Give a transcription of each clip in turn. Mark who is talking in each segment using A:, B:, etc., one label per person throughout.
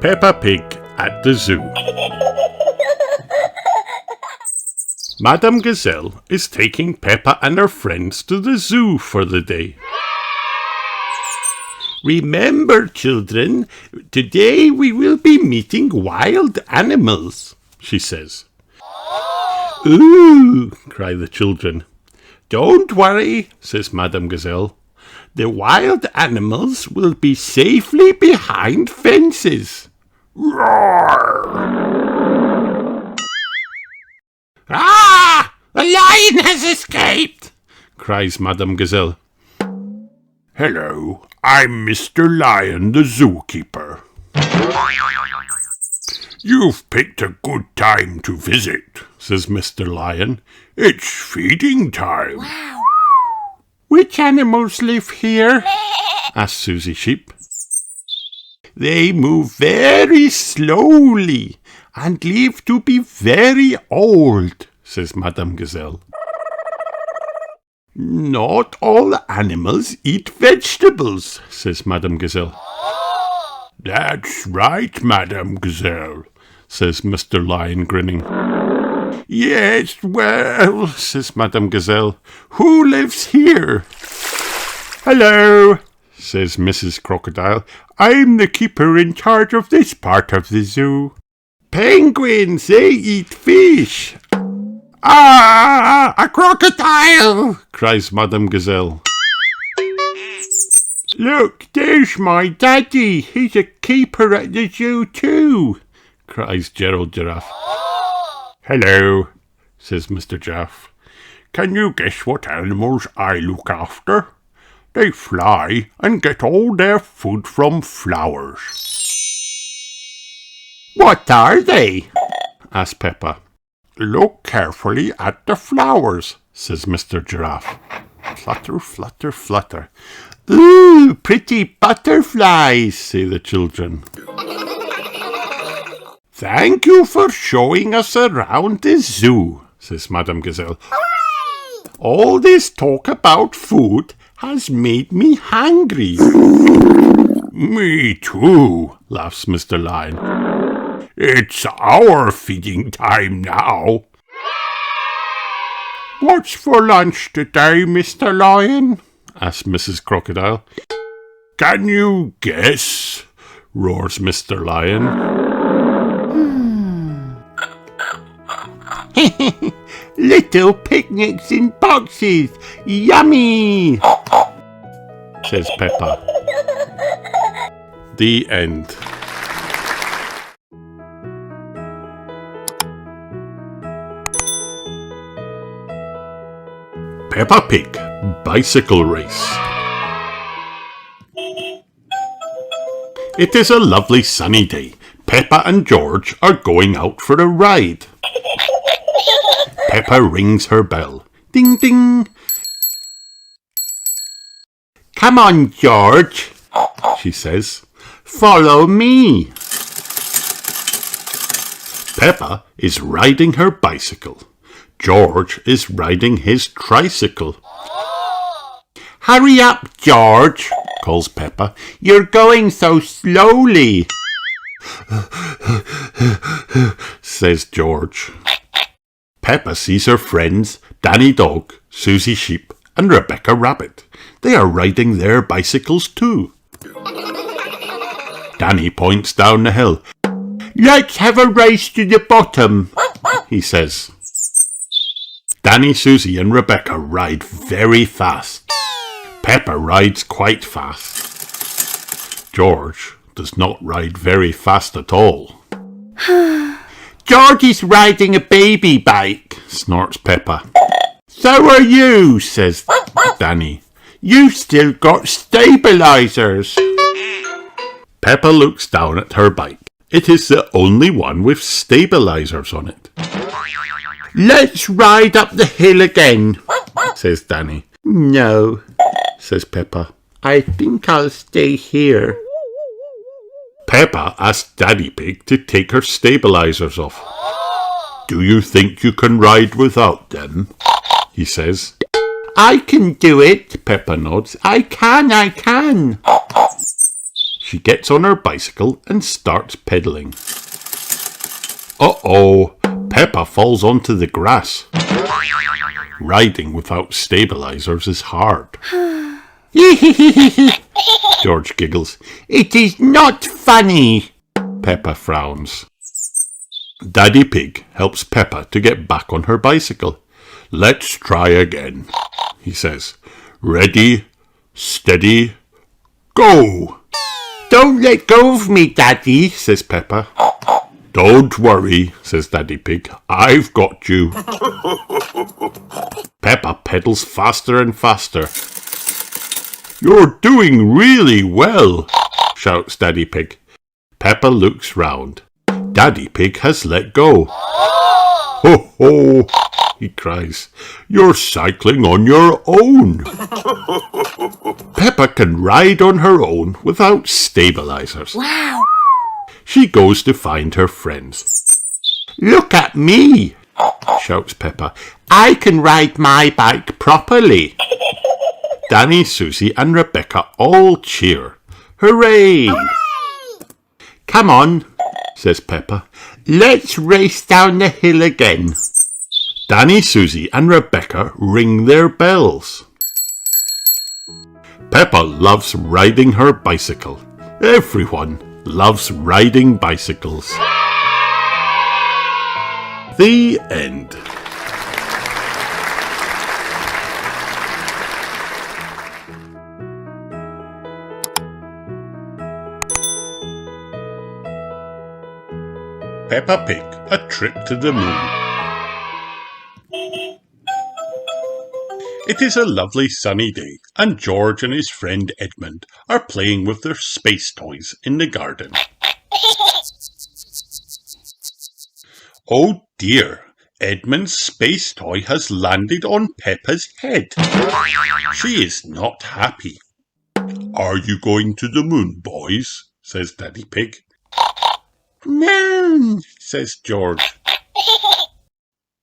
A: Peppa Pig at the zoo. Madame Gazelle is taking Peppa and her friends to the zoo for the day. Remember, children, today we will be meeting wild animals, she says. Ooh, cry the children. Don't worry, says Madame Gazelle. The wild animals will be safely behind fences. Roar! Ah! A lion has escaped! Cries Madame Gazelle. Hello, I'm Mr. Lion, the zookeeper. You've picked a good time to visit, says Mr. Lion. It's feeding time. Wow. Which animals live here? Asked Susie Sheep. They move very slowly and live to be very old, says Madame Gazelle. Not all animals eat vegetables, says Madame Gazelle. That's right, Madame Gazelle, says Mr. Lion, grinning. Yes, well, says Madame Gazelle, who lives here? Hello, says Mrs. Crocodile. I'm the keeper in charge of this part of the zoo. Penguins, they eat fish. Ah, a crocodile, cries Madame Gazelle. Look, there's my daddy. He's a keeper at the zoo too, cries Gerald Giraffe. Hello, says Mr. Giraffe. Can you guess what animals I look after? They fly and get all their food from flowers. What are they? asked Peppa. Look carefully at the flowers, says Mr. Giraffe. Flutter, flutter, flutter. Ooh, pretty butterflies, say the children. Thank you for showing us around the zoo, says Madame Gazelle. Hooray! All this talk about food has made me hungry. Me too, laughs Mr. Lion. It's our feeding time now. What's for lunch today, Mr. Lion? Asked Mrs. Crocodile. Can you guess? Roars Mr. Lion. Little picnics in boxes. Yummy! says Peppa. The end. Peppa Pig Bicycle Race. It is a lovely sunny day. Peppa and George are going out for a ride. Peppa rings her bell. Ding, ding. Come on, George, she says. Follow me. Peppa is riding her bicycle. George is riding his tricycle. Hurry up, George, calls Peppa. You're going so slowly, says George. Peppa sees her friends, Danny Dog, Susie Sheep, and Rebecca Rabbit. They are riding their bicycles too. Danny points down the hill. Let's have a race to the bottom, he says. Danny, Susie, and Rebecca ride very fast. Peppa rides quite fast. George does not ride very fast at all. George is riding a baby bike, snorts Peppa. So are you, says Danny. You've still got stabilisers. Peppa looks down at her bike. It is the only one with stabilisers on it. Let's ride up the hill again, says Danny. No, says Peppa. I think I'll stay here. Peppa asks Daddy Pig to take her stabilisers off. Do you think you can ride without them? He says. I can do it, Peppa nods. I can. She gets on her bicycle and starts pedaling. Uh-oh, Peppa falls onto the grass. Riding without stabilizers is hard. George giggles. It is not funny. Peppa frowns. Daddy Pig helps Peppa to get back on her bicycle. Let's try again, he says. Ready, steady, go! Don't let go of me, Daddy, says Peppa. Don't worry, says Daddy Pig. I've got you. Peppa pedals faster and faster. You're doing really well, shouts Daddy Pig. Peppa looks round. Daddy Pig has let go. Ho ho, he cries. You're cycling on your own. Peppa can ride on her own without stabilizers.
B: Wow!
A: She goes to find her friends. Look at me, shouts Peppa. I can ride my bike properly. Danny, Susie and Rebecca all cheer. Hooray! Come on, says Peppa. Let's race down the hill again. Danny, Susie and Rebecca ring their bells. Peppa loves riding her bicycle. Everyone loves riding bicycles. The end. Peppa Pig, A Trip to the Moon. It is a lovely sunny day, and George and his friend Edmund are playing with their space toys in the garden. Oh dear, Edmund's space toy has landed on Peppa's head. She is not happy. Are you going to the moon, boys? Says Daddy Pig. No, says George.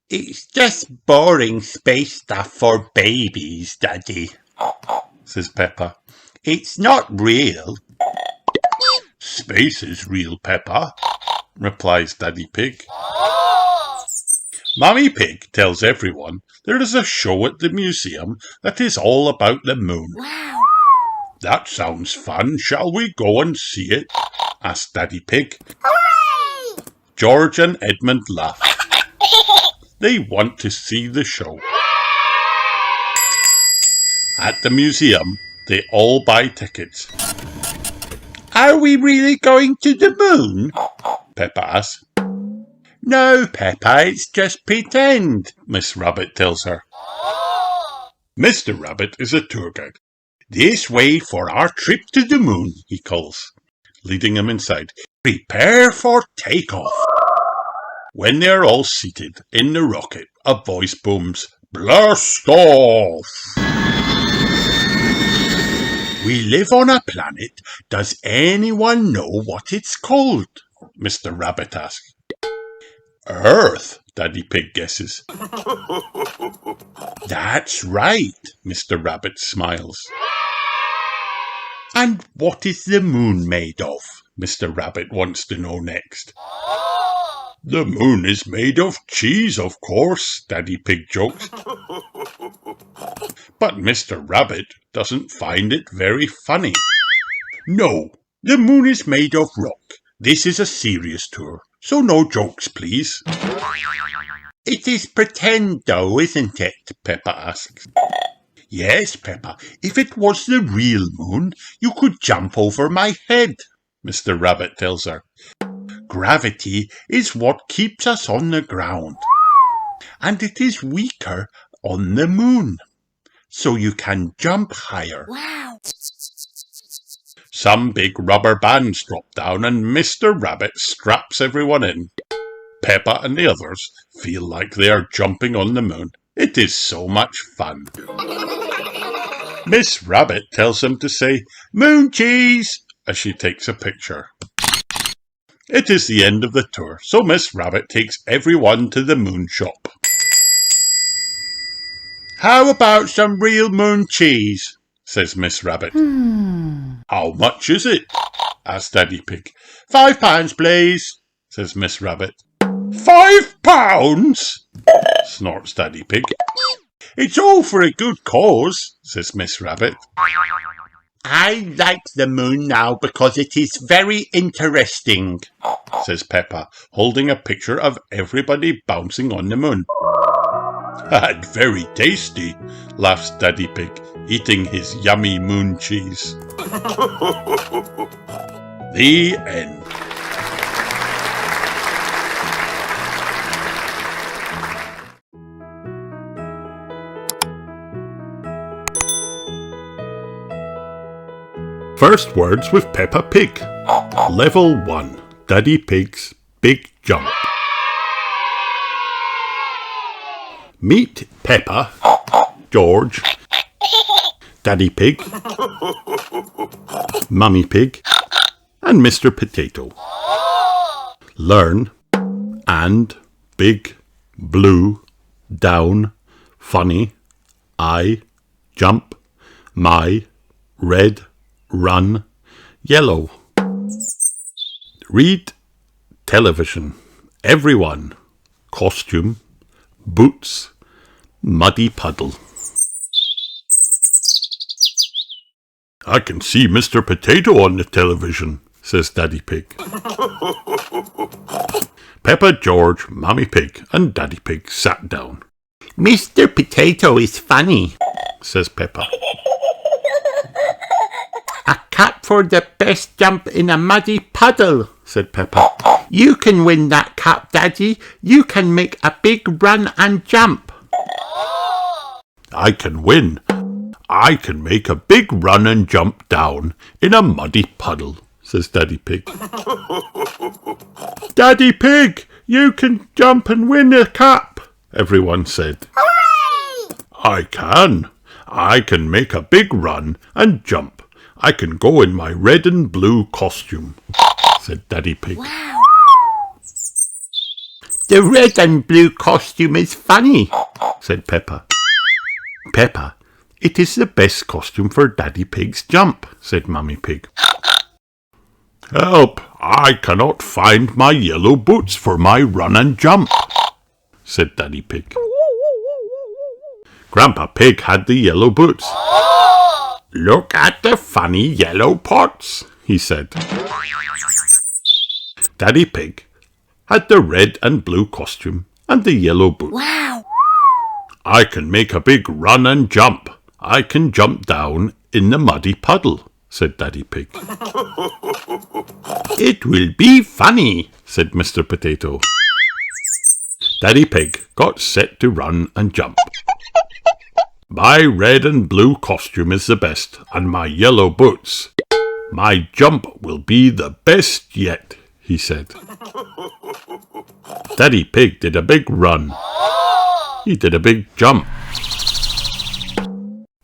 A: It's just boring space stuff for babies, Daddy, says Peppa. It's not real. Space is real, Peppa, replies Daddy Pig. Mummy Pig tells everyone there is a show at the museum that is all about the moon.
B: Wow!
A: That sounds fun. Shall we go and see it? Asked Daddy Pig.
B: Hooray!
A: George and Edmund laugh. They want to see the show. At the museum, they all buy tickets. Are we really going to the moon? Peppa asks. No, Peppa, it's just pretend, Miss Rabbit tells her. Mr. Rabbit is a tour guide. This way for our trip to the moon, he calls, leading them inside. Prepare for takeoff. When they are all seated in the rocket, a voice booms, Blast off! We live on a planet. Does anyone know what it's called? Mr. Rabbit asks. Earth, Daddy Pig guesses. That's right, Mr. Rabbit smiles. And what is the moon made of? Mr. Rabbit wants to know next. The moon is made of cheese, of course, Daddy Pig jokes. But Mr. Rabbit doesn't find it very funny. No, the moon is made of rock. This is a serious tour, so no jokes, please. It is pretend, though, isn't it? Peppa asks. Yes, Peppa. If it was the real moon, you could jump over my head, Mr. Rabbit tells her. Gravity is what keeps us on the ground, and it is weaker on the moon, so you can jump higher.
B: Wow!
A: Some big rubber bands drop down and Mr. Rabbit straps everyone in. Peppa and the others feel like they are jumping on the moon. It is so much fun. Miss Rabbit tells them to say, Moon cheese, as she takes a picture. It is the end of the tour, so Miss Rabbit takes everyone to the moon shop. How about some real moon cheese? Says Miss Rabbit. How much is it? asked Daddy Pig. £5, please, says Miss Rabbit. £5? snorts Daddy Pig. It's all for a good cause, says Miss Rabbit. I like the moon now because it is very interesting, says Peppa, holding a picture of everybody bouncing on the moon. And very tasty, laughs Daddy Pig, eating his yummy moon cheese. The end. First words with Peppa Pig. Level 1. Daddy Pig's Big Jump. Meet Peppa, George, Daddy Pig, Mummy Pig, and Mr. Potato. Learn and big, blue, down, funny, I, jump, my, red, run, yellow. Read television, everyone, costume, boots, muddy puddle. I can see Mr. Potato on the television, says Daddy Pig. Peppa, George, Mummy Pig and Daddy Pig sat down. Mr. Potato is funny, says Peppa. A cup for the best jump in a muddy puddle, said Peppa. You can win that cup, Daddy. You can make a big run and jump. I can win. I can make a big run and jump down in a muddy puddle, says Daddy Pig. Daddy Pig, you can jump and win a cup, everyone said. Hooray! I can. I can make a big run and jump. I can go in my red and blue costume, said Daddy Pig. Wow. The red and blue costume is funny, said Peppa. Peppa, it is the best costume for Daddy Pig's jump, said Mummy Pig. Help, I cannot find my yellow boots for my run and jump, said Daddy Pig. Grandpa Pig had the yellow boots. Look at the funny yellow pots, he said. Daddy Pig had the red and blue costume and the yellow boots. Wow! I can make a big run and jump. I can jump down in the muddy puddle, said Daddy Pig. It will be funny, said Mr. Potato. Daddy Pig got set to run and jump. My red and blue costume is the best, and my yellow boots. My jump will be the best yet, he said. Daddy Pig did a big run. He did a big jump.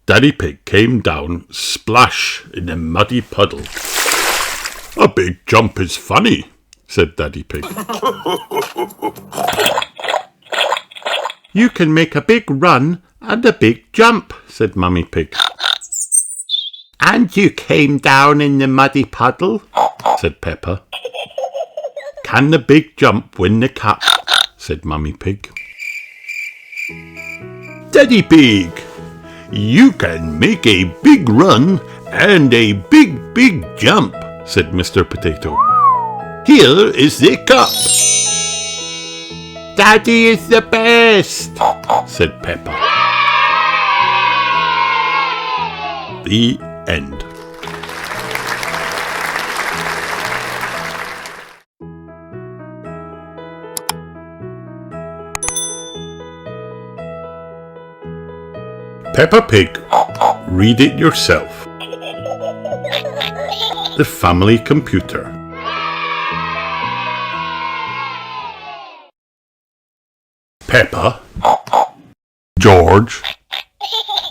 A: Daddy Pig came down splash in a muddy puddle. A big jump is funny, said Daddy Pig. You can make a big run and a big jump, said Mummy Pig. And you came down in the muddy puddle, said Peppa. Can the big jump win the cup, said Mummy Pig. Daddy Pig, you can make a big run and a big jump, said Mr. Potato. Here is the cup. Daddy is the best, said Peppa. The end. Peppa Pig, read it yourself. The family computer. Peppa, George,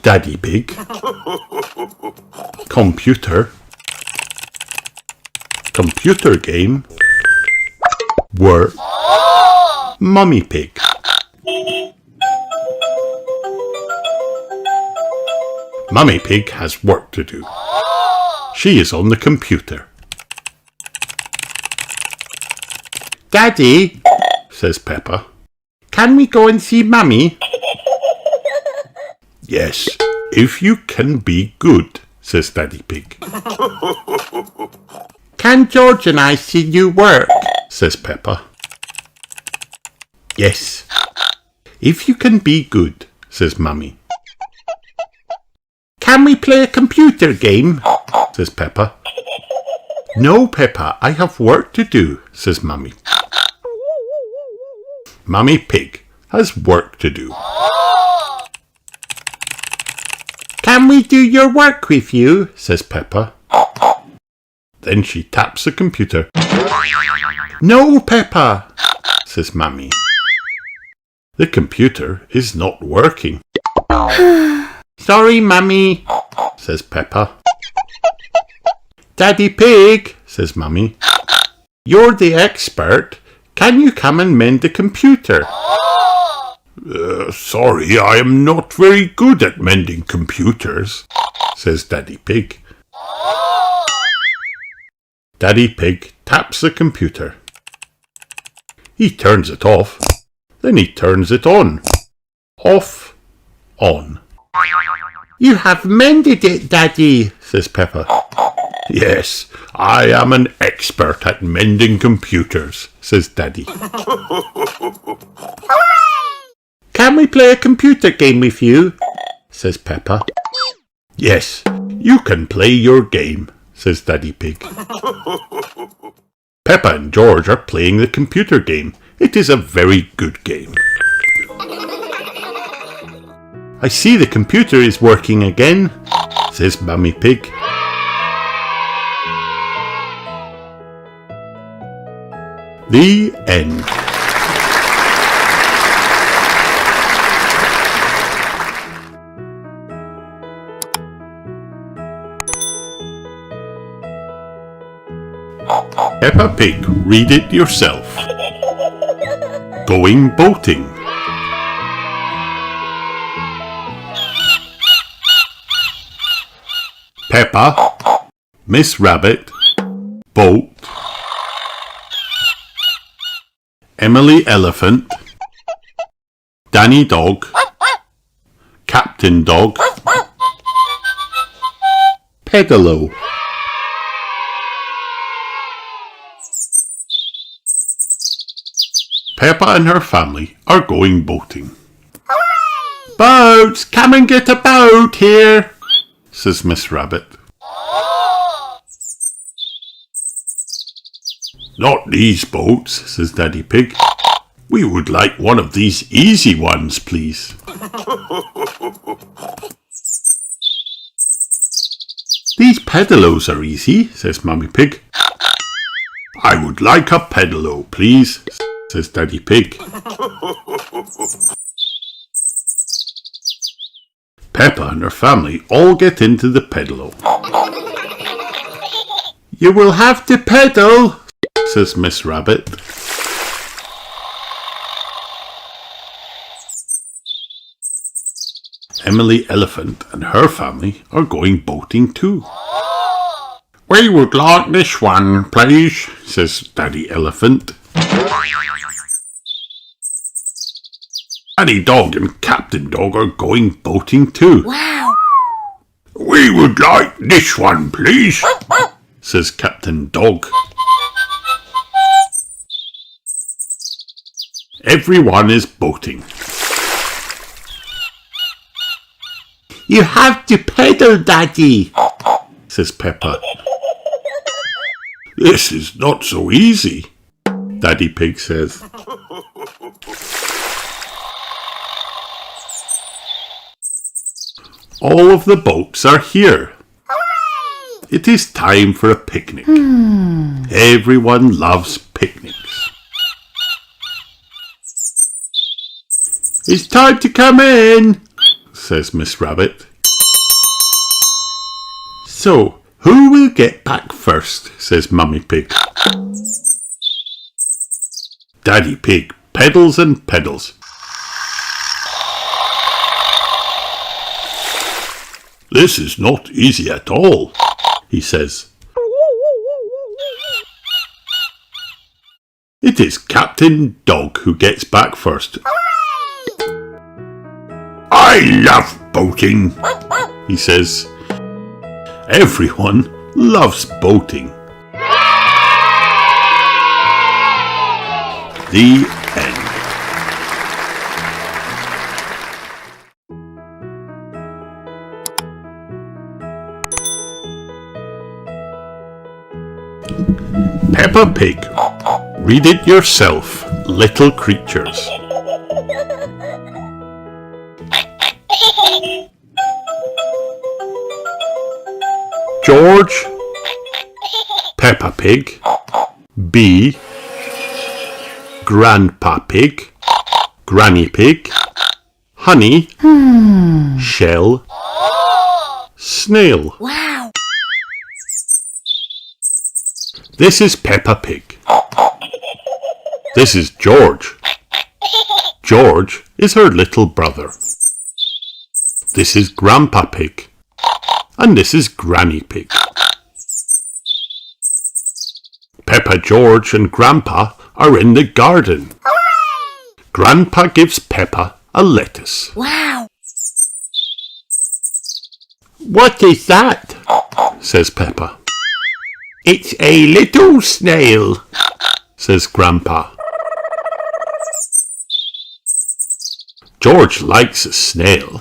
A: Daddy Pig, computer, computer game, work, Mummy Pig. Mummy Pig has work to do. She is on the computer. Daddy, says Peppa, can we go and see Mummy? Yes, if you can be good, says Daddy Pig. Can George and I see you work? Says Peppa. Yes, if you can be good, says Mummy. Can we play a computer game? Says Peppa. No, Peppa, I have work to do, says Mummy. Mummy Pig has work to do. Can we do your work with you? Says Peppa. Then she taps the computer. No, Peppa, says Mummy. The computer is not working. Sorry, Mummy, says Peppa. Daddy Pig, says Mummy. You're the expert. Can you come and mend the computer? Sorry, I am not very good at mending computers, says Daddy Pig. Daddy Pig taps the computer. He turns it off. Then he turns it on. Off, on. You have mended it, Daddy, says Peppa. Yes, I am an expert at mending computers, says Daddy. Can we play a computer game with you? Says Peppa. Yes, you can play your game, says Daddy Pig. Peppa and George are playing the computer game. It is a very good game. I see the computer is working again, says Mummy Pig. The end. Peppa Pig, read it yourself. Going boating. Peppa, Miss Rabbit, boat. Emily Elephant, Danny Dog, Captain Dog, Pedalo. Peppa and her family are going boating. Hooray! Boats, come and get a boat here, says Miss Rabbit. Not these boats, says Daddy Pig. We would like one of these easy ones, please. These pedalos are easy, says Mummy Pig. I would like a pedalo, please, says Daddy Pig. Peppa and her family all get into the pedalo. You will have to pedal, says Miss Rabbit. Emily Elephant and her family are going boating too. We would like this one, please, says Daddy Elephant. Daddy Dog and Captain Dog are going boating too.
B: Wow!
A: We would like this one, please, says Captain Dog. Everyone is boating. You have to pedal, Daddy, says Peppa. This is not so easy, Daddy Pig says. All of the boats are here.
B: Hooray!
A: It is time for a picnic. Everyone loves picnics. It's time to come in, says Miss Rabbit. So, who will get back first, says Mummy Pig. Daddy Pig pedals and pedals. This is not easy at all, he says. It is Captain Dog who gets back first. I love boating, he says. Everyone loves boating. The end. Peppa Pig. Read it yourself, little creatures. George, Peppa Pig, B, Grandpa Pig, Granny Pig, Honey, Shell, Snail.
B: Wow!
A: This is Peppa Pig. This is George. George is her little brother. This is Grandpa Pig. And this is Granny Pig. Peppa, George and Grandpa are in the garden.
B: Hooray!
A: Grandpa gives Peppa a lettuce.
B: Wow!
A: What is that? Says Peppa. It's a little snail, says Grandpa. George likes a snail.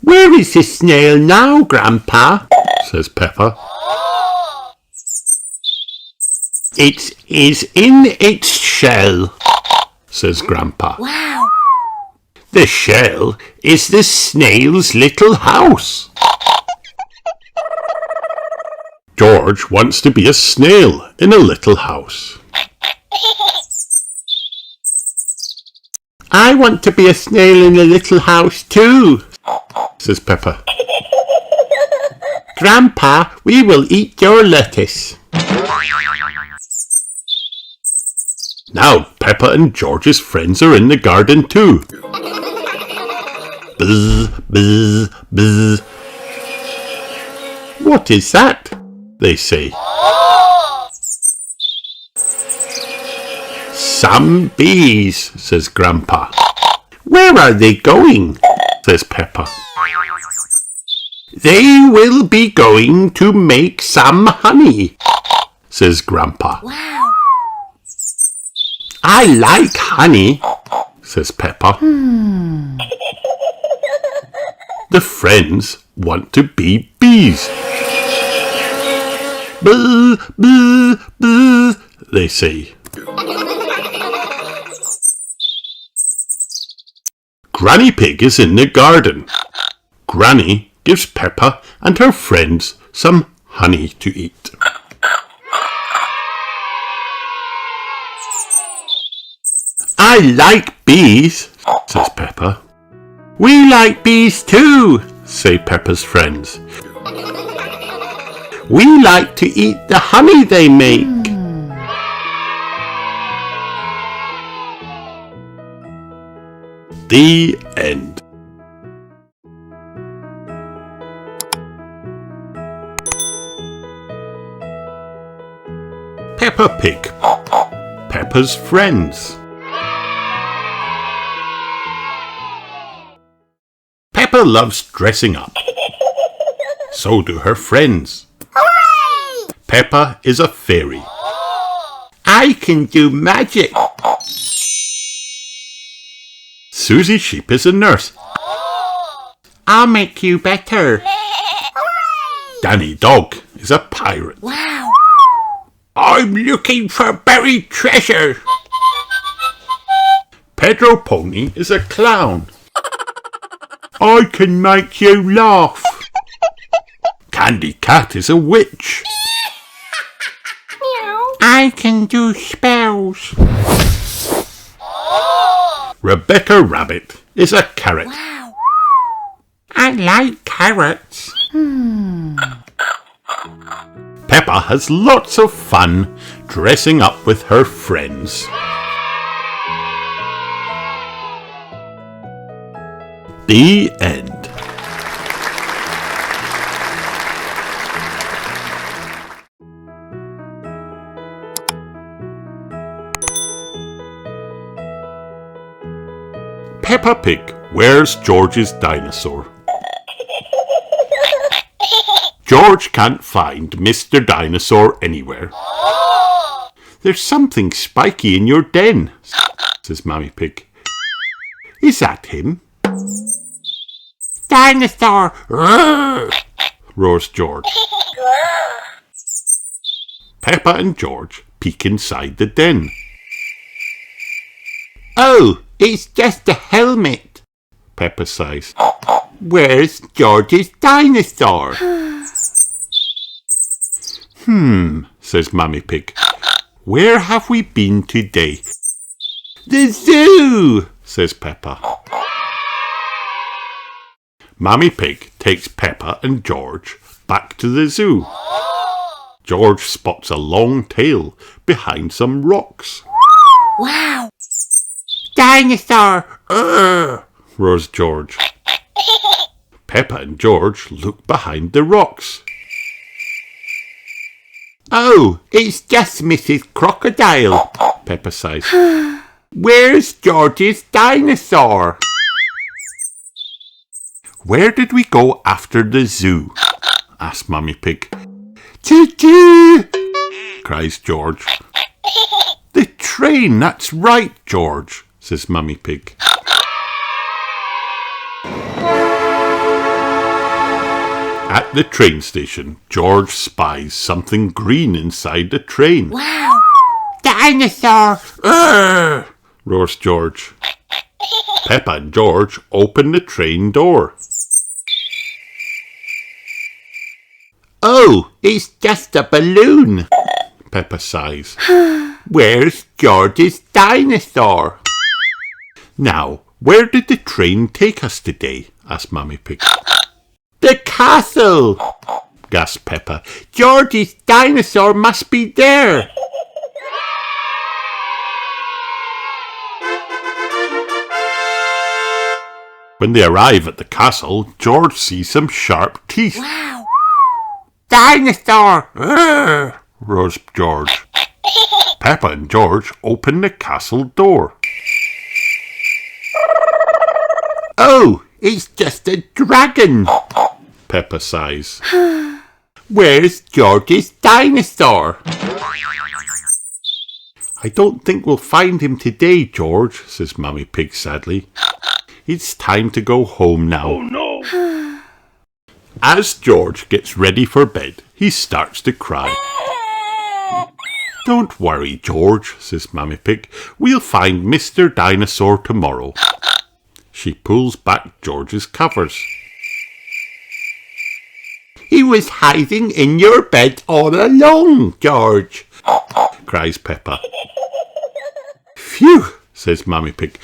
A: Where is the snail now, Grandpa? Says Peppa. It is in its shell, says Grandpa.
B: Wow!
A: The shell is the snail's little house. George wants to be a snail in a little house. I want to be a snail in a little house too, says Peppa. Grandpa, we will eat your lettuce. Now Peppa and George's friends are in the garden too. Buzz, buzz, buzz. What is that? They say. Some bees, says Grandpa. Where are they going? Says Peppa. They will be going to make some honey, says Grandpa.
B: Wow!
A: I like honey, says Peppa. The friends want to be bees. Buzz, buzz, buzz, they say. Granny Pig is in the garden. Granny gives Peppa and her friends some honey to eat. I like bees, says Peppa. We like bees too, say Peppa's friends. We like to eat the honey they make. The end. Peppa Pig. Peppa's Friends. Peppa loves dressing up. So do her friends.
B: Hooray!
A: Peppa is a fairy. I can do magic. Susie Sheep is a nurse. I'll make you better.
B: Hooray!
A: Danny Dog is a pirate.
B: Wow!
A: I'm looking for buried treasure. Pedro Pony is a clown. I can make you laugh. Candy Cat is a witch.
B: Meow.
A: I can do spells. Rebecca Rabbit is a carrot.
B: Wow!
A: I like carrots. Peppa has lots of fun dressing up with her friends. The end. Peppa Pig, where's George's dinosaur? George can't find Mr. Dinosaur anywhere. There's something spiky in your den, says Mummy Pig. Is that him? Dinosaur! Roars George. Peppa and George peek inside the den. Oh, it's just a helmet, Peppa sighs. Where's George's dinosaur? Says Mummy Pig. Where have we been today? The zoo, says Peppa. Mummy Pig takes Peppa and George back to the zoo. George spots a long tail behind some rocks.
B: Wow!
A: Dinosaur! Roars George. Peppa and George look behind the rocks. Oh, it's just Mrs. Crocodile, Peppa sighs. Where's George's dinosaur? Where did we go after the zoo? Asked Mummy Pig. Choo-choo! Cries George. The train, that's right, George, says Mummy Pig. At the train station, George spies something green inside the train.
B: Wow!
A: Dinosaur! Roars George. Peppa and George open the train door. Oh, it's just a balloon, Peppa sighs. Where's George's dinosaur? Now, where did the train take us today? Asked Mummy Pig. The castle, gasped Peppa. George's dinosaur must be there. When they arrive at the castle, George sees some sharp teeth.
B: Wow!
A: Dinosaur! Roars George. Peppa and George open the castle door. Oh, it's just a dragon, Peppa sighs. Where's George's dinosaur? I don't think we'll find him today, George, says Mummy Pig sadly. It's time to go home now. Oh no! As George gets ready for bed, he starts to cry. Don't worry, George, says Mummy Pig. We'll find Mr. Dinosaur tomorrow. She pulls back George's covers. He was hiding in your bed all along, George, cries Peppa. Phew, says Mummy Pig.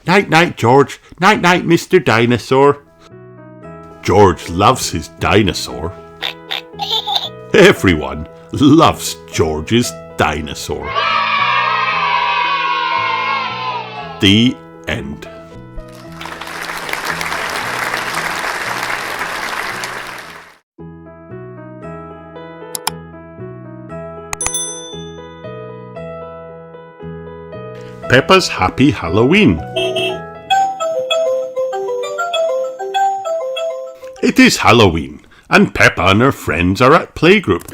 A: Night-night, George. Night-night, Mr. Dinosaur. George loves his dinosaur. Everyone loves George's dinosaur. The end. Peppa's Happy Halloween. It is Halloween, and Peppa and her friends are at playgroup.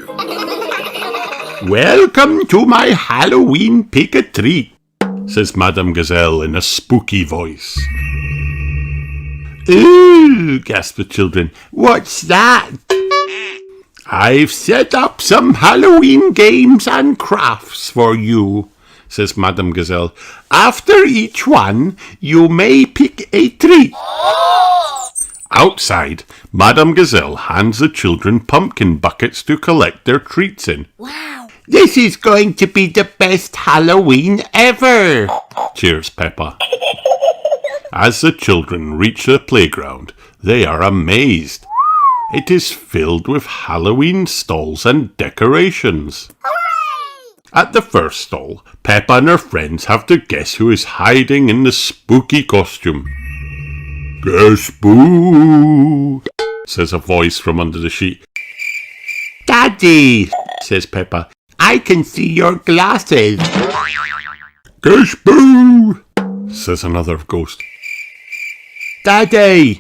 A: Welcome to my Halloween pick-a-treat, says Madame Gazelle in a spooky voice. Ooh, gasp the children. What's that? I've set up some Halloween games and crafts for you, says Madame Gazelle. After each one, you may pick a treat. Outside, Madame Gazelle hands the children pumpkin buckets to collect their treats in.
B: Wow!
A: This is going to be the best Halloween ever, cheers Peppa. As the children reach the playground, they are amazed. It is filled with Halloween stalls and decorations.
B: Hooray!
A: At the first stall, Peppa and her friends have to guess who is hiding in the spooky costume. Guess boo, says a voice from under the sheet. Daddy, says Peppa, I can see your glasses. Guess boo, says another ghost. Daddy,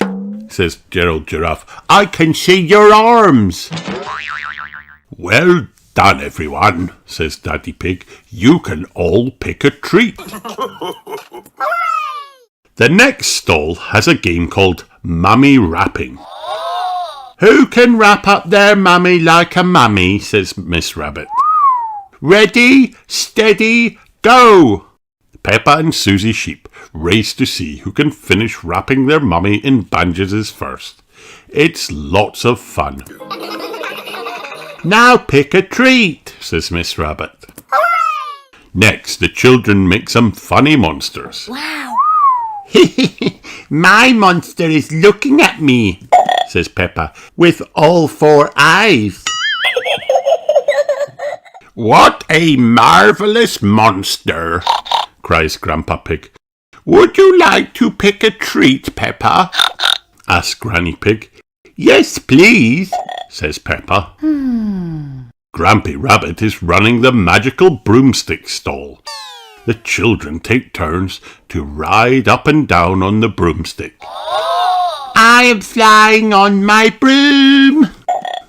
A: says Gerald Giraffe, I can see your arms. Well done, everyone, says Daddy Pig. You can all pick a treat. The next stall has a game called Mummy Rapping. Who can wrap up their mummy like a mummy, says Miss Rabbit. Ready, steady, go! Peppa and Susie Sheep race to see who can finish wrapping their mummy in bandages first. It's lots of fun. Now pick a treat, says Miss Rabbit. Next, the children make some funny monsters.
B: Wow.
A: My monster is looking at me, says Peppa, with all 4 eyes. What a marvellous monster, cries Grandpa Pig. Would you like to pick a treat, Peppa? asks Granny Pig. Yes, please, says Peppa. Grampy Rabbit is running the magical broomstick stall. The children take turns to ride up and down on the broomstick. I am flying on my broom,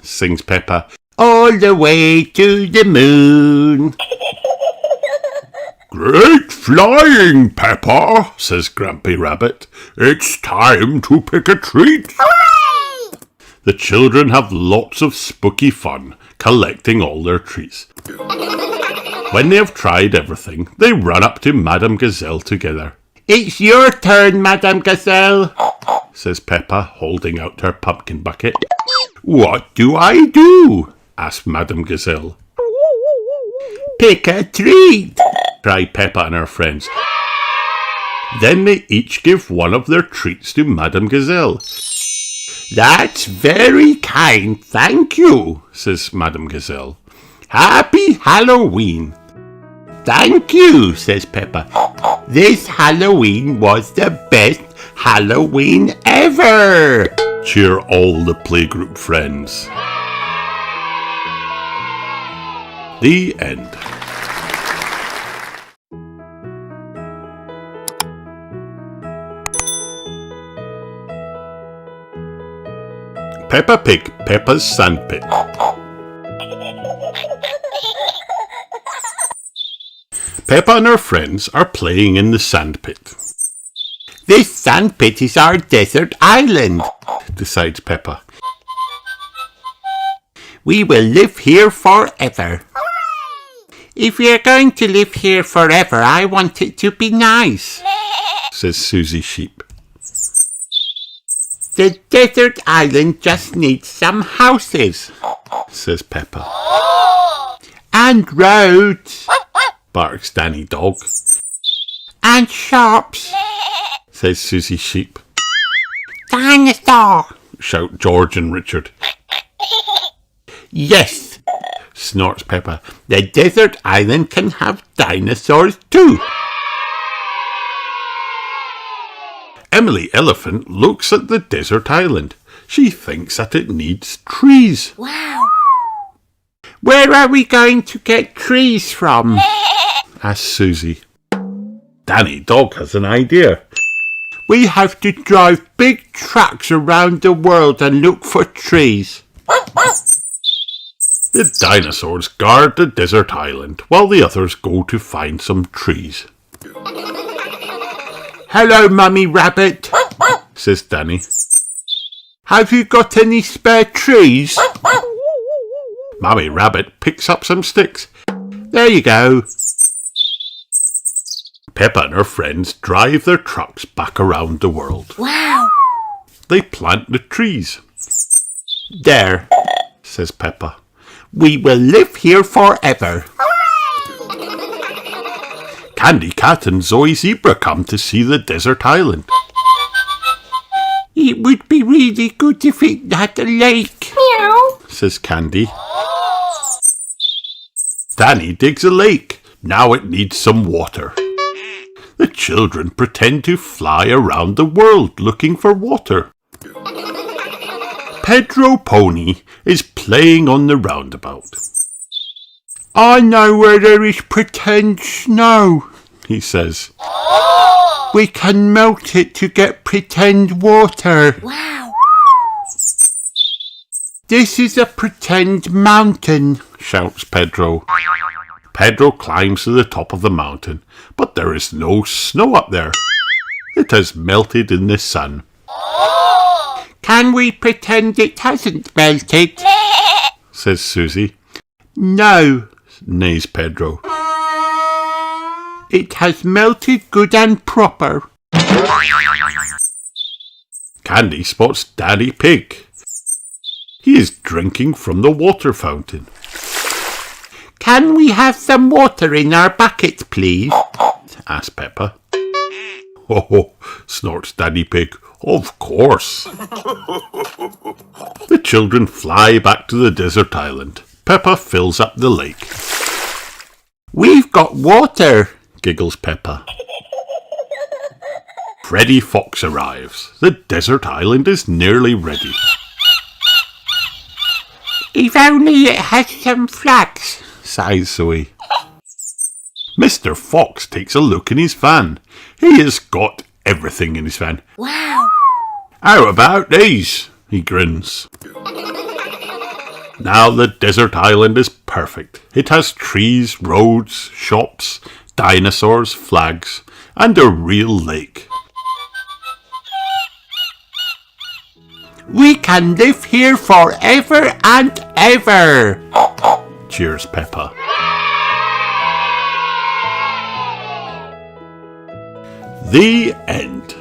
A: sings Peppa, all the way to the moon. Great flying, Peppa, says Grampy Rabbit. It's time to pick a treat.
B: Hooray!
A: The children have lots of spooky fun collecting all their treats. When they have tried everything, they run up to Madame Gazelle together. It's your turn, Madame Gazelle, says Peppa, holding out her pumpkin bucket. What do I do? asks Madame Gazelle. Pick a treat, cry Peppa and her friends. Then they each give one of their treats to Madame Gazelle. That's very kind, thank you, says Madame Gazelle. Happy Halloween. Thank you, says Peppa. This Halloween was the best Halloween ever. Cheer all the playgroup friends. The end. Peppa Pig, Peppa's Sandpit. Peppa and her friends are playing in the sandpit. This sandpit is our desert island, decides Peppa. We will live here forever. If we are going to live here forever, I want it to be nice, says Susie Sheep. The desert island just needs some houses, says Peppa. And roads, barks Danny Dog. And shops, says Susie Sheep. Dinosaur, shout George and Richard. Yes, snorts Peppa. The desert island can have dinosaurs too. Emily Elephant looks at the desert island. She thinks that it needs trees.
B: Wow.
A: Where are we going to get trees from? asks Susie. Danny Dog has an idea. We have to drive big trucks around the world and look for trees. The dinosaurs guard the desert island while the others go to find some trees. Hello, Mummy Rabbit, says Danny. Have you got any spare trees? Mummy Rabbit picks up some sticks. There you go. Peppa and her friends drive their trucks back around the world.
B: Wow.
A: They plant the trees. There, says Peppa. We will live here forever. Candy Cat and Zoe Zebra come to see the desert island. It would be really good if it had a lake,
B: Meow.
A: says Candy. Danny digs a lake. Now it needs some water. The children pretend to fly around the world looking for water. Pedro Pony is playing on the roundabout. I know where there is pretend snow, he says. we can melt it to get pretend water.
B: Wow.
A: This is a pretend mountain, shouts Pedro. Pedro climbs to the top of the mountain, but there is no snow up there. It has melted in the sun. Can we pretend it hasn't melted? Says Susie. No, neighs Pedro. It has melted good and proper. Candy spots Daddy Pig. He is drinking from the water fountain. Can we have some water in our bucket, please? asks Peppa. Oh, snorts Daddy Pig. Of course. The children fly back to the desert island. Peppa fills up the lake. We've got water, giggles Peppa. Freddy Fox arrives. The desert island is nearly ready. If only it had some flags, sighs Zoe. Mr. Fox takes a look in his van. He has got everything in his van.
B: Wow.
A: How about these? He grins. Now the desert island is perfect. It has trees, roads, shops, dinosaurs, flags, and a real lake. We can live here forever and ever, cheers Peppa. The end.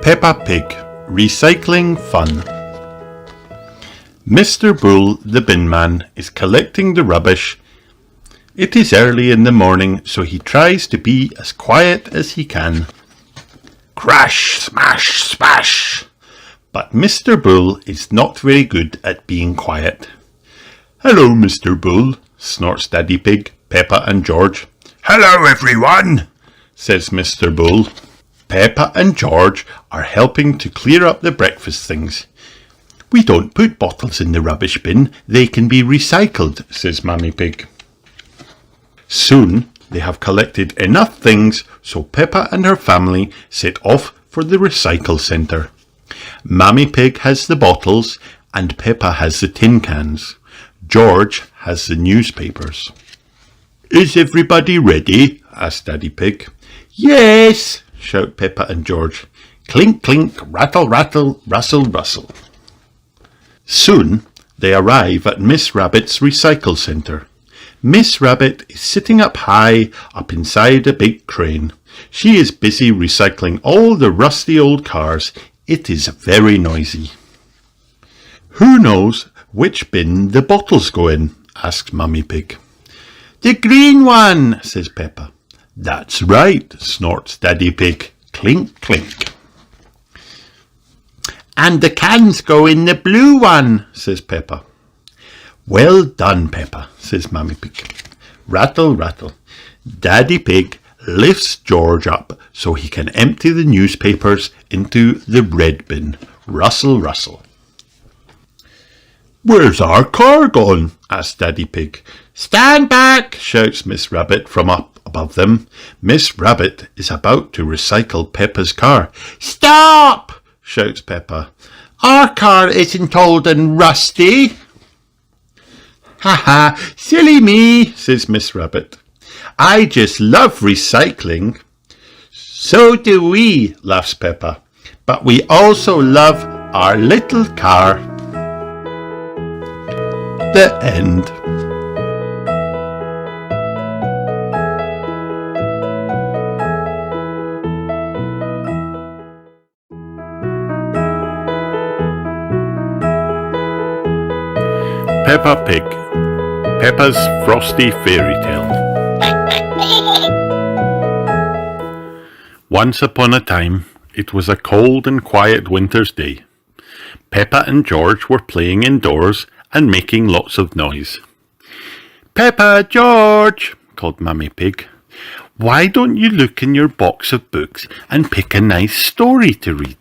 A: Peppa Pig, recycling fun. Mr. Bull, the bin man, is collecting the rubbish. It is early in the morning, so he tries to be as quiet as he can. Crash, smash, smash! But Mr. Bull is not very good at being quiet. Hello, Mr. Bull, snorts Daddy Pig, Peppa and George. Hello, everyone, says Mr. Bull. Peppa and George are helping to clear up the breakfast things. We don't put bottles in the rubbish bin, they can be recycled, says Mummy Pig. Soon they have collected enough things so Peppa and her family set off for the recycle centre. Mummy Pig has the bottles and Peppa has the tin cans. George has the newspapers. Is everybody ready? asked Daddy Pig. Yes, shout Peppa and George. Clink, clink, rattle, rattle, rustle, rustle. Soon they arrive at Miss Rabbit's recycle centre. Miss Rabbit is sitting up high, up inside a big crane. She is busy recycling all the rusty old cars. It is very noisy. Who knows which bin the bottles go in? asks Mummy Pig. The green one, says Peppa. That's right, snorts Daddy Pig. Clink, clink. And the cans go in the blue one, says Peppa. Well done, Peppa, says Mummy Pig. Rattle, rattle. Daddy Pig lifts George up so he can empty the newspapers into the red bin. Rustle, rustle. Where's our car gone? asks Daddy Pig. Stand back, shouts Miss Rabbit from up above them. Miss Rabbit is about to recycle Peppa's car. Stop, shouts Peppa. Our car isn't old and rusty. Ha ha, silly me, says Miss Rabbit. I just love recycling. So do we, laughs Peppa. But we also love our little car. The end. Peppa Pig, Peppa's Frosty Fairy Tale. Once upon a time, it was a cold and quiet winter's day. Peppa and George were playing indoors and making lots of noise. Peppa, George, called Mummy Pig, why don't you look in your box of books and pick a nice story to read?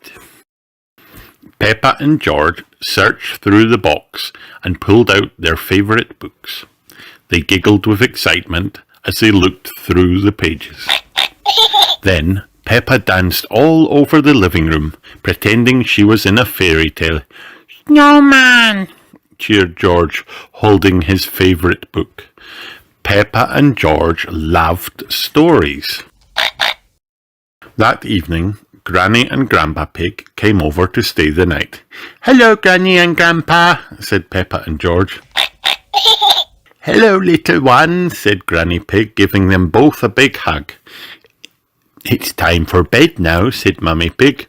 A: Peppa and George searched through the box and pulled out their favourite books. They giggled with excitement as they looked through the pages. Then Peppa danced all over the living room, pretending she was in a fairy tale. "Snowman!" cheered George, holding his favourite book. Peppa and George loved stories. That evening, Granny and Grandpa Pig came over to stay the night. "Hello, Granny and Grandpa," said Peppa and George. "Hello, little one," said Granny Pig, giving them both a big hug. "It's time for bed now," said Mummy Pig.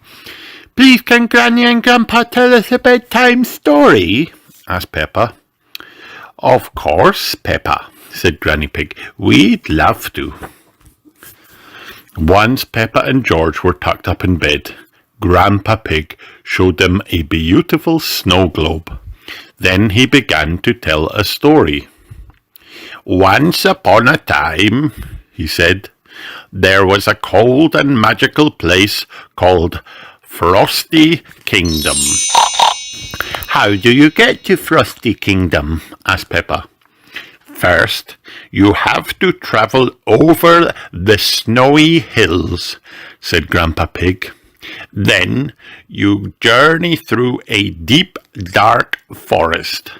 A: "Please can Granny and Grandpa tell us a bedtime story?" asked Peppa. "Of course, Peppa," said Granny Pig. "We'd love to." Once Peppa and George were tucked up in bed, Grandpa Pig showed them a beautiful snow globe. Then he began to tell a story. "Once upon a time," he said, "there was a cold and magical place called Frosty Kingdom." "How do you get to Frosty Kingdom?" asked Peppa. "First, you have to travel over the snowy hills," said Grandpa Pig. "Then you journey through a deep, dark forest.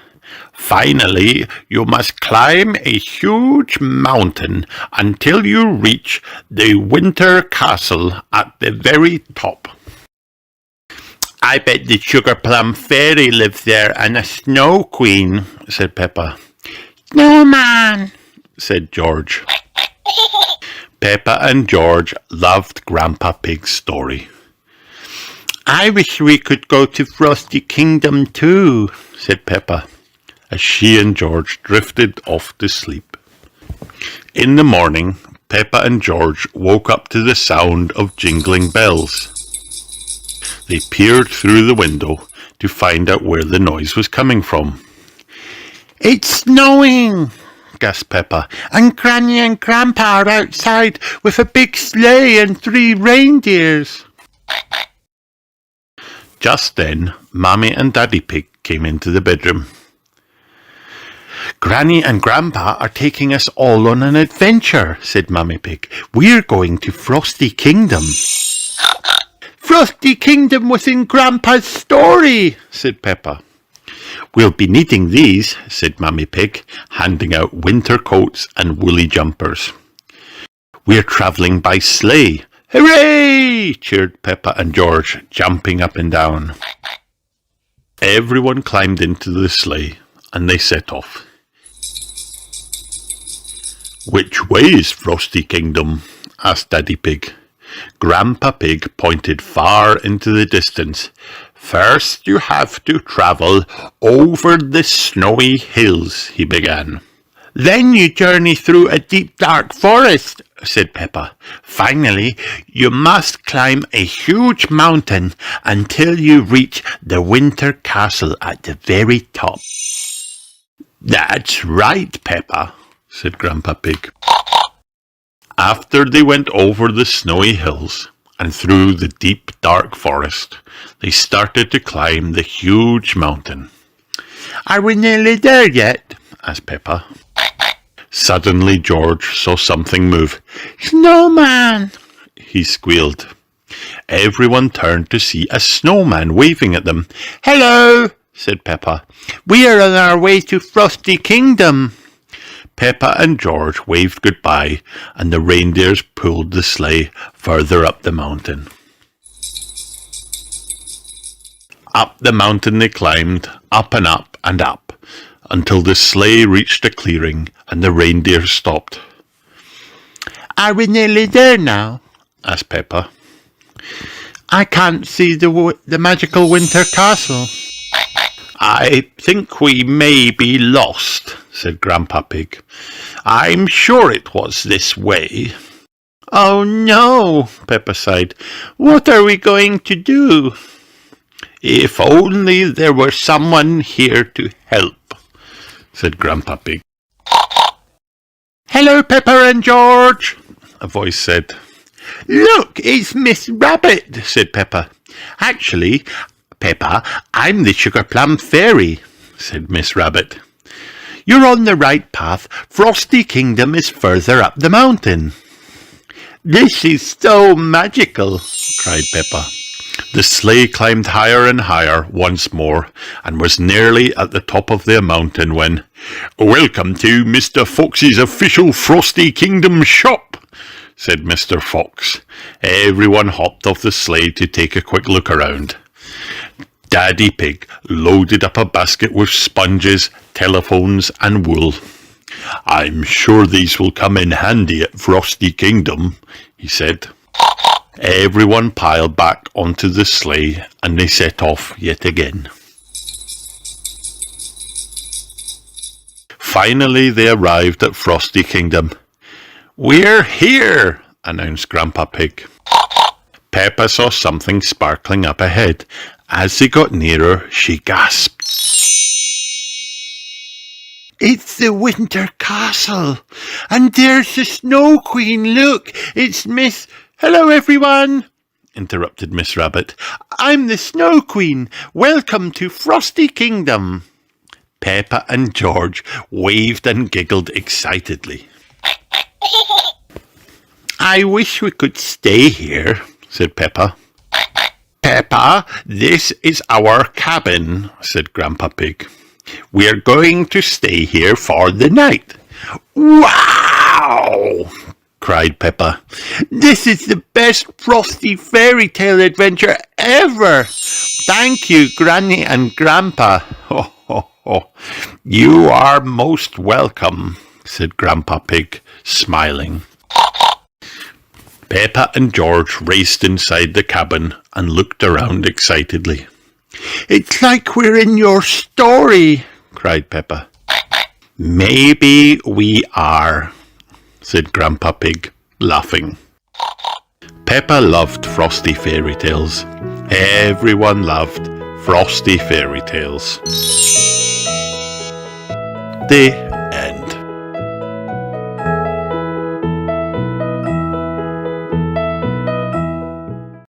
A: Finally, you must climb a huge mountain until you reach the winter castle at the very top." "I bet the Sugar Plum Fairy lives there and a Snow Queen," said Peppa. "Snowman," said George. Peppa and George loved Grandpa Pig's story. "I wish we could go to Frosty Kingdom too," said Peppa, as she and George drifted off to sleep. In the morning, Peppa and George woke up to the sound of jingling bells. They peered through the window to find out where the noise was coming from. "It's snowing," gasped Peppa, "and Granny and Grandpa are outside with a big sleigh and 3 reindeers." Just then, Mummy and Daddy Pig came into the bedroom. "Granny and Grandpa are taking us all on an adventure," said Mummy Pig. "We're going to Frosty Kingdom." "Frosty Kingdom was in Grandpa's story," said Peppa. "We'll be needing these," said Mummy Pig, handing out winter coats and woolly jumpers. "We're travelling by sleigh." "Hooray!" cheered Peppa and George, jumping up and down. Everyone climbed into the sleigh, and they set off. "Which way is Frosty Kingdom?" asked Daddy Pig. Grandpa Pig pointed far into the distance. "First you have to travel over the snowy hills," he began. "Then you journey through a deep dark forest," said Peppa. "Finally, you must climb a huge mountain until you reach the winter castle at the very top." "That's right, Peppa," said Grandpa Pig. After they went over the snowy hills and through the deep, dark forest, they started to climb the huge mountain. "Are we nearly there yet?" asked Peppa. Suddenly George saw something move. "Snowman!" he squealed. Everyone turned to see a snowman waving at them. "Hello!" said Peppa. "We are on our way to Frosty Kingdom." Peppa and George waved goodbye, and the reindeers pulled the sleigh further up the mountain. Up the mountain they climbed, up and up and up, until the sleigh reached a clearing and the reindeer stopped. "Are we nearly there now?" asked Peppa. "I can't see the magical winter castle." "I think we may be lost," said Grandpa Pig. "I'm sure it was this way." "Oh no," Peppa sighed. "What are we going to do?" "If only there were someone here to help," said Grandpa Pig. "Hello, Peppa and George," a voice said. "Look, it's Miss Rabbit," said Peppa. "Actually, Peppa, I'm the Sugar Plum Fairy," said Miss Rabbit. You're on the right path. Frosty Kingdom is further up the mountain. This is so magical, cried Peppa. The sleigh climbed higher and higher once more, and was nearly at the top of the mountain when, "Welcome to Mr. Fox's official Frosty Kingdom shop," said Mr. Fox. Everyone hopped off the sleigh to take a quick look around. Daddy Pig loaded up a basket with sponges, telephones, and wool. "I'm sure these will come in handy at Frosty Kingdom," he said. Everyone piled back onto the sleigh and they set off yet again. Finally they arrived at Frosty Kingdom. "We're here," announced Grandpa Pig. Peppa saw something sparkling up ahead. As they got nearer, she gasped. "It's the Winter Castle, and there's the Snow Queen. Look, it's Miss—" "Hello, everyone," interrupted Miss Rabbit. "I'm the Snow Queen. Welcome to Frosty Kingdom." Peppa and George waved and giggled excitedly. "I wish we could stay here," said Peppa. "Peppa, this is our cabin," said Grandpa Pig. "We're going to stay here for the night." "Wow!" cried Peppa. "This is the best Frosty fairy tale adventure ever. Thank you, Granny and Grandpa." "Ho, ho, ho. You are most welcome," said Grandpa Pig, smiling. Peppa and George raced inside the cabin and looked around excitedly. "It's like we're in your story," cried Peppa. "Maybe we are," said Grandpa Pig, laughing. Peppa loved Frosty fairy tales. Everyone loved Frosty fairy tales. The